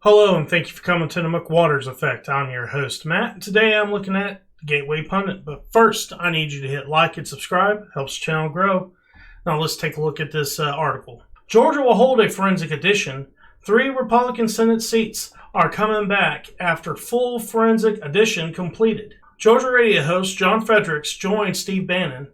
Hello, and thank you for coming to the McWaters Effect. I'm your host, Matt. Today I'm looking at Gateway Pundit. But first, I need you to hit like and subscribe. Helps the channel grow. Now let's take a look at this article. Georgia will hold a forensic edition. 3 Republican Senate seats are coming back after full forensic edition completed. Georgia radio host John Fredericks joined Steve Bannon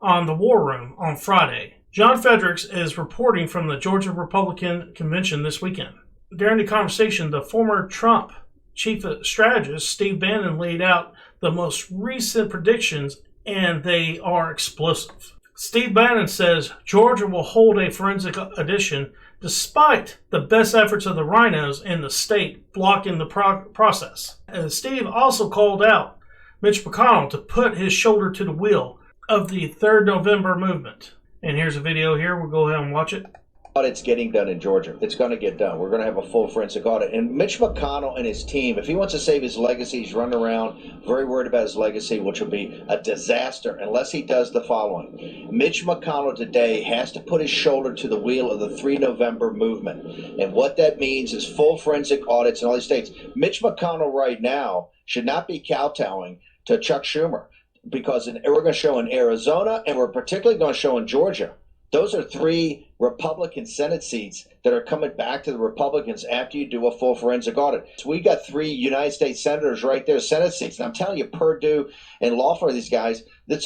on the War Room on Friday. John Fredericks is reporting from the Georgia Republican Convention this weekend. During the conversation, the former Trump chief strategist Steve Bannon laid out the most recent predictions, and they are explosive. Steve Bannon says Georgia will hold a forensic edition despite the best efforts of the rhinos in the state blocking the process. Steve also called out Mitch McConnell to put his shoulder to the wheel of the 3rd November movement. And here's a video here. We'll go ahead and watch it. Audit's getting done in Georgia. It's going to get done. We're going to have a full forensic audit. And Mitch McConnell and his team, if he wants to save his legacy, he's running around very worried about his legacy, which will be a disaster unless he does the following. Mitch McConnell today has to put his shoulder to the wheel of the 3 November movement. And what that means is full forensic audits in all these states. Mitch McConnell right now should not be kowtowing to Chuck Schumer, because we're going to show in Arizona, and we're particularly going to show in Georgia. Those are 3 Republican Senate seats that are coming back to the Republicans after you do a full forensic audit. So we got 3 United States senators right there, Senate seats. And I'm telling you, Perdue and Lawford, these guys, it's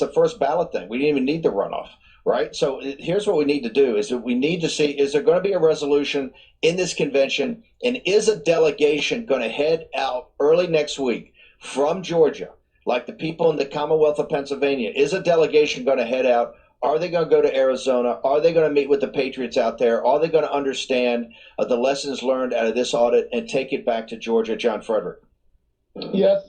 the first ballot thing. We didn't even need the runoff, right? So here's what we need to do is that we need to see, is there going to be a resolution in this convention, and is a delegation going to head out early next week from Georgia, like the people in the Commonwealth of Pennsylvania? Is a delegation going to head out? Are they going to go to Arizona? Are they going to meet with the patriots out there? Are they going to understand the lessons learned out of this audit and take it back to Georgia? John Frederick. Yes,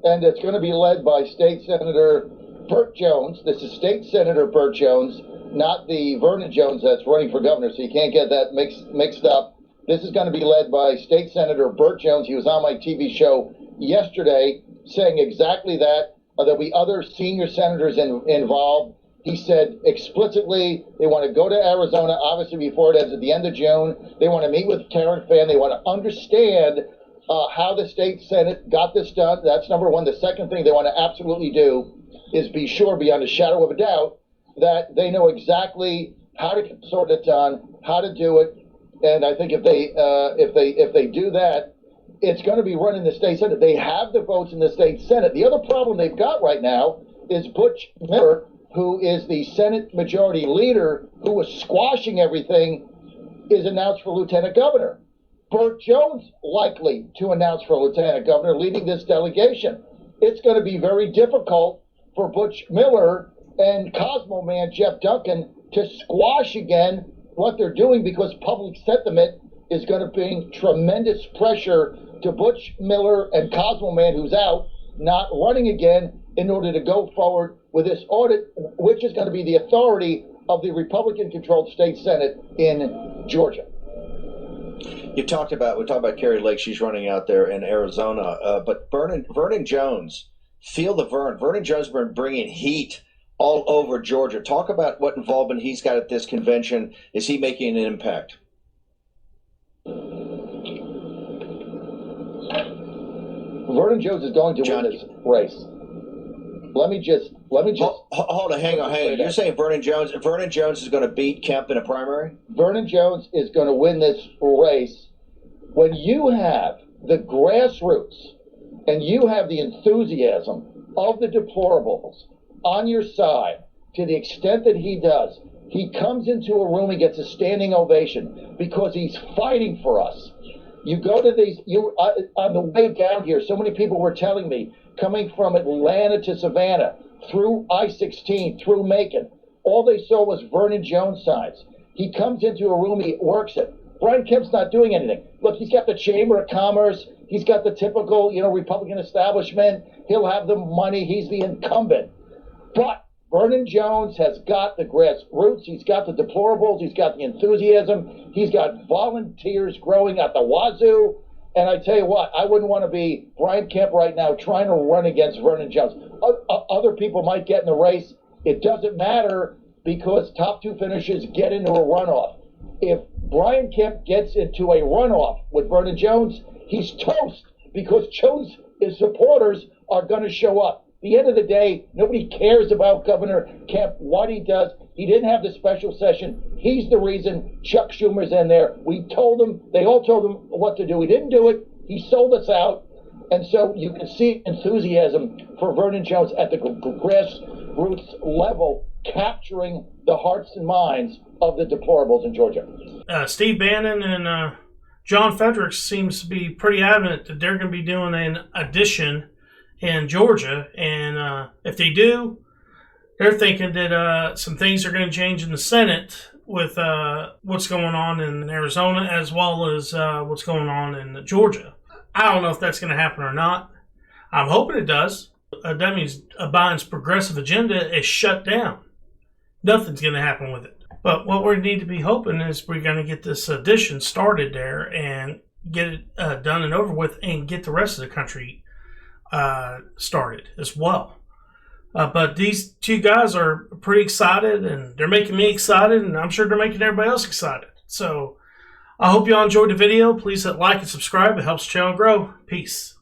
and it's going to be led by State Senator Burt Jones. This is State Senator Burt Jones, not the Vernon Jones that's running for governor, so you can't get that mixed up. This is going to be led by State Senator Burt Jones. He was on my TV show yesterday saying exactly that. There'll be other senior senators involved. He said explicitly they want to go to Arizona, obviously before it ends at the end of June. They want to meet with Karen Fann. They want to understand how the state Senate got this done. That's number one. The second thing they want to absolutely do is be sure, beyond a shadow of a doubt, that they know exactly how to sort it done, how to do it. And I think if they do that, it's going to be run in the state Senate. They have the votes in the state Senate. The other problem they've got right now is Butch Miller, who is the Senate Majority Leader, who was squashing everything, is announced for Lieutenant Governor. Burt Jones likely to announce for Lieutenant Governor, leading this delegation. It's going to be very difficult for Butch Miller and Cosmo man Jeff Duncan to squash again what they're doing, because public sentiment is going to bring tremendous pressure to Butch Miller and Cosmo man, who's out, not running again, in order to go forward with this audit, which is going to be the authority of the Republican-controlled state Senate in Georgia. We talked about Kari Lake. She's running out there in Arizona. But Vernon Jones, feel the Vernon Jones has been bringing heat all over Georgia. Talk about what involvement he's got at this convention. Is he making an impact? Vernon Jones is going to win this race. Let me just hold on, hang on. You're saying Vernon Jones is going to beat Kemp in a primary? Vernon Jones is going to win this race. When you have the grassroots and you have the enthusiasm of the deplorables on your side to the extent that he does, he comes into a room and gets a standing ovation because he's fighting for us. You go to these, on the way down here, so many people were telling me, coming from Atlanta to Savannah, through I-16, through Macon, all they saw was Vernon Jones signs. He comes into a room, he works it. Brian Kemp's not doing anything. Look, he's got the Chamber of Commerce, he's got the typical, Republican establishment, he'll have the money, he's the incumbent. But Vernon Jones has got the grassroots, he's got the deplorables, he's got the enthusiasm, he's got volunteers growing at the wazoo. And I tell you what, I wouldn't want to be Brian Kemp right now trying to run against Vernon Jones. Other people might get in the race. It doesn't matter, because top 2 finishers get into a runoff. If Brian Kemp gets into a runoff with Vernon Jones, he's toast because Jones' supporters are going to show up. At the end of the day, nobody cares about Governor Kemp, what he does. He didn't have the special session. He's the reason Chuck Schumer's in there. We told him, they all told him what to do. He didn't do it. He sold us out. And so you can see enthusiasm for Vernon Jones at the grassroots level, capturing the hearts and minds of the deplorables in Georgia. Steve Bannon and John Fredericks seems to be pretty adamant that they're going to be doing an addition in Georgia. And if they do, they're thinking that some things are going to change in the Senate with what's going on in Arizona as well as what's going on in Georgia. I don't know if that's going to happen or not. I'm hoping it does. That means Biden's progressive agenda is shut down. Nothing's going to happen with it. But what we need to be hoping is we're going to get this addition started there and get it done and over with and get the rest of the country started as well. But these two guys are pretty excited, and they're making me excited, and I'm sure they're making everybody else excited. So I hope you all enjoyed the video. Please hit like and subscribe. It helps the channel grow. Peace.